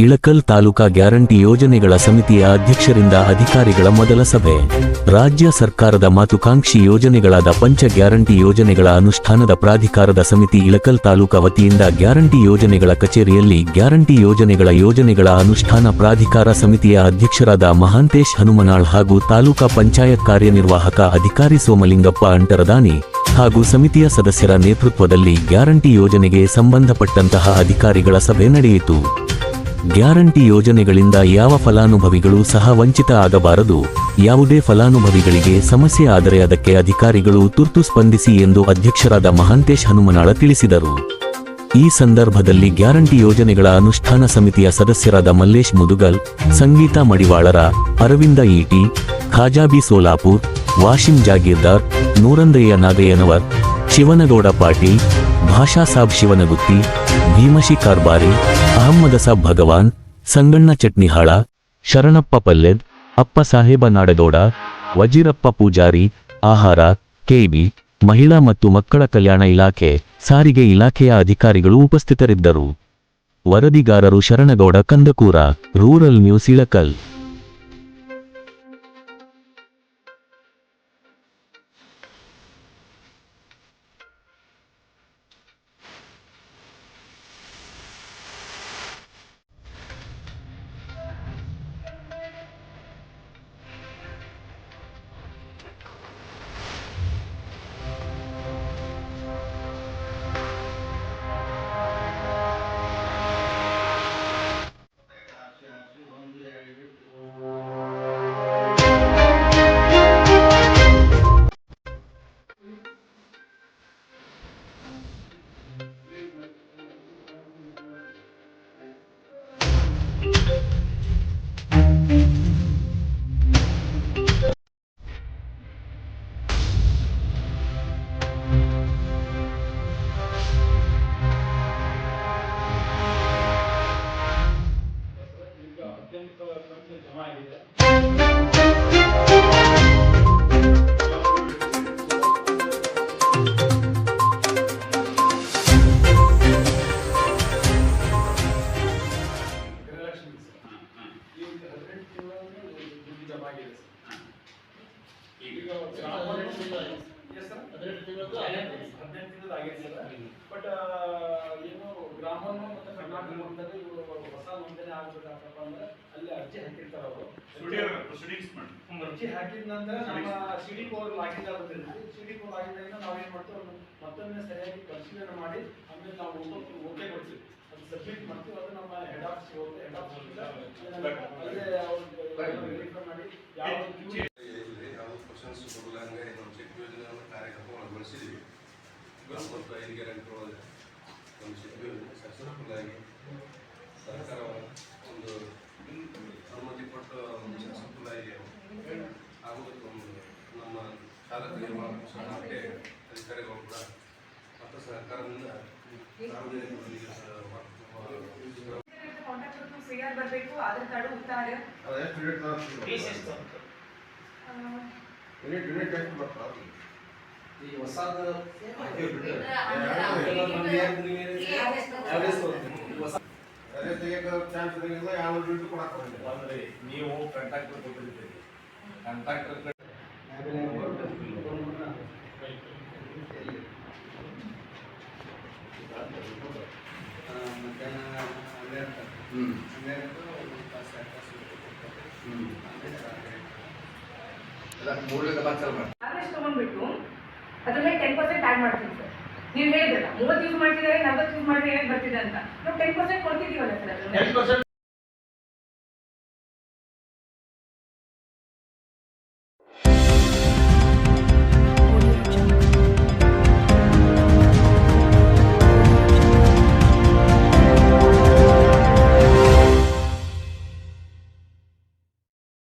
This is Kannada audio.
ಇಳಕಲ್ ತಾಲೂಕಾ ಗ್ಯಾರಂಟಿ ಯೋಜನೆಗಳ ಸಮಿತಿಯ ಅಧ್ಯಕ್ಷರಿಂದ ಅಧಿಕಾರಿಗಳ ಮೊದಲ ಸಭೆ. ರಾಜ್ಯ ಸರ್ಕಾರದ ಮಾತುಕಾಂಕ್ಷಿ ಯೋಜನೆಗಳಾದ ಪಂಚ ಗ್ಯಾರಂಟಿ ಯೋಜನೆಗಳ ಅನುಷ್ಠಾನದ ಪ್ರಾಧಿಕಾರದ ಸಮಿತಿ ಇಳಕಲ್ ತಾಲೂಕಾ ವತಿಯಿಂದ ಗ್ಯಾರಂಟಿ ಯೋಜನೆಗಳ ಕಚೇರಿಯಲ್ಲಿ ಗ್ಯಾರಂಟಿ ಯೋಜನೆಗಳ ಅನುಷ್ಠಾನ ಪ್ರಾಧಿಕಾರ ಸಮಿತಿಯ ಅಧ್ಯಕ್ಷರಾದ ಮಹಾಂತೇಶ್ ಹನುಮನಾಳ್ ಹಾಗೂ ತಾಲೂಕಾ ಪಂಚಾಯತ್ ಕಾರ್ಯನಿರ್ವಾಹಕ ಅಧಿಕಾರಿ ಸೋಮಲಿಂಗಪ್ಪ ಅಂಟರದಾನಿ ಹಾಗೂ ಸಮಿತಿಯ ಸದಸ್ಯರ ನೇತೃತ್ವದಲ್ಲಿ ಗ್ಯಾರಂಟಿ ಯೋಜನೆಗೆ ಸಂಬಂಧಪಟ್ಟಂತಹ ಅಧಿಕಾರಿಗಳ ಸಭೆ ನಡೆಯಿತು. ಗ್ಯಾರಂಟಿ ಯೋಜನೆಗಳಿಂದ ಯಾವ ಫಲಾನುಭವಿಗಳು ಸಹ ವಂಚಿತ ಆಗಬಾರದು. ಯಾವುದೇ ಫಲಾನುಭವಿಗಳಿಗೆ ಸಮಸ್ಯೆ ಆದರೆ ಅದಕ್ಕೆ ಅಧಿಕಾರಿಗಳು ತುರ್ತು ಸ್ಪಂದಿಸಿ ಎಂದು ಅಧ್ಯಕ್ಷರಾದ ಮಹಾಂತೇಶ್ ಹನುಮನಾಳ ತಿಳಿಸಿದರು. ಈ ಸಂದರ್ಭದಲ್ಲಿ ಗ್ಯಾರಂಟಿ ಯೋಜನೆಗಳ ಅನುಷ್ಠಾನ ಸಮಿತಿಯ ಸದಸ್ಯರಾದ ಮಲ್ಲೇಶ್ ಮುದುಗಲ್, ಸಂಗೀತಾ ಮಡಿವಾಳರ, ಅರವಿಂದ ಈಟಿ, ಖಾಜಾಬಿ ಸೋಲಾಪುರ್, ವಾಶಿಂ ಜಾಗೀರ್ದಾರ್, ನೂರಂದಯ್ಯ ನಾಗಯ್ಯನವರ್, ಶಿವನಗೌಡ ಪಾಟೀಲ್, ಭಾಷಾ ಸಾಬ್ ಶಿವನಗುತ್ತಿ, ಭೀಮಶಿ ಕಾರ್ಬಾರಿ, ಅಹಮ್ಮದಸಾಬ್ ಭಗವಾನ್, ಸಂಗಣ್ಣ ಚಟ್ನಿಹಾಳ, ಶರಣಪ್ಪ ಪಲ್ಲೆದ್, ಅಪ್ಪ ಸಾಹೇಬ ನಾಡಗೌಡ, ವಜೀರಪ್ಪ ಪೂಜಾರಿ, ಆಹಾರ, ಕೆಬಿ, ಮಹಿಳಾ ಮತ್ತು ಮಕ್ಕಳ ಕಲ್ಯಾಣ ಇಲಾಖೆ, ಸಾರಿಗೆ ಇಲಾಖೆಯ ಅಧಿಕಾರಿಗಳು ಉಪಸ್ಥಿತರಿದ್ದರು. ವರದಿಗಾರರು Sharanagouda Kandakur, rural news Ilkal. But ಏನು ಗ್ರಾಮವನ್ನು ಮತ್ತು ಕರ್ನಾಟಕ ಮೊತ್ತದಲ್ಲಿ ಇವರು ಹೊಸ ನೋಂದಣಿ ಆಗಬೇಕಂತಪ್ಪ ಅಂದ್ರೆ ಅಲ್ಲಿ ಅರ್ಜಿ ಹಾಕಿರ್ತಾರೆ. ಅವರು ಅರ್ಜಿ ಹಾಕಿದ ನಂತರ ನಮ್ಮ ಸಿಡಿ ಕೋಡ್ ಲಾಗಿನ್ ಆಗುತ್ತಿರ್ತದೆ. ಸಿಡಿ ಕೋಡ್ ಲಾಗಿನ್ ನಾವೇನು ಮಾಡ್ತೀವಿ, ಮತ್ತೊಮ್ಮೆ ಸರಿಯಾಗಿ ಪರಿಶೀಲನೆ ಮಾಡಿ ಆಮೇಲೆ ನಾವು ಓಕೆ ಕೊಡ್ತೀವಿ, ಅದು ಸಬ್ಮಿಟ್ ಮಾಡ್ತೀವಿ. ಅದು ನಮ್ಮ ಹೆಡ್ ಆಫೀಸ್ ಹೋಗುತ್ತೆ. ಹೆಡ್ ಆಫೀಸ್ ಅಲ್ಲೇ ವೆರಿಫೈ ಮಾಡಿ ಯಾವ ಕ್ವಶನ್ಸ್ ಬದಲಾಂಗೆ ನಮ್ಮ ಚೆಕ್ ಯೋಜನೆಯನ್ನು ಕಾರ್ಯಕ್ರಮಗೊಳಿಸಿದ್ದೀವಿ. ಮತ್ತು 5 ಗ್ಯಾರಂಟಿ ಒಳಗೆ ನಮ್ಮ ಚೆಕ್ ಯೋಜನೆ ಸಕ್ಸಸ್ಫುಲ್ ಆಗಿ ಸರ್ಕಾರ ಒಂದು ಅನುಮತಿ ಕೊಟ್ಟು ಸಕ್ಸಸ್ಫುಲ್ ಆಗಿ ಆಗೋದಕ್ಕೆ ಒಂದು ನಮ್ಮ ಚಾಲಕರಿಗೆ ಶಾಲೆ ಅಧಿಕಾರಿಗಳು ಕೂಡ ಮತ್ತು ಸರ್ಕಾರದಿಂದ ಸಾರ್ವಜನಿಕರಿಗೆ ಬರಬೇಕು. ಆಧಾರ್ ಕಾರ್ಡು ಉತ್ತಾರೆ ಈ ಹೊಸದ ನೀವು ಕಾಂಟ್ರಾಕ್ಟರ್ ಕೊಟ್ಟಿದ್ದೀರಿ. ಕಾಂಟ್ರಾಕ್ಟರ್ ತಗೊಂಡ್ಬಿಟ್ಟು ಅದ್ರಲ್ಲಿ 10% ಆಡ್ ಮಾಡ್ತೀವಿ ಸರ್. ನೀವು ಹೇಳಿದ್ರಲ್ಲ 30 ಯೂಸ್ ಮಾಡ್ತಿದ್ದಾರೆ, 40 ಯೂಸ್ ಮಾಡಿದ್ರೆ ಏನಾಗಿ ಬರ್ತಿದೆ ಅಂತ. ನಾವು 10% ಕೊಡ್ತಿದ್ದೀವಲ್ಲ ಸರ್.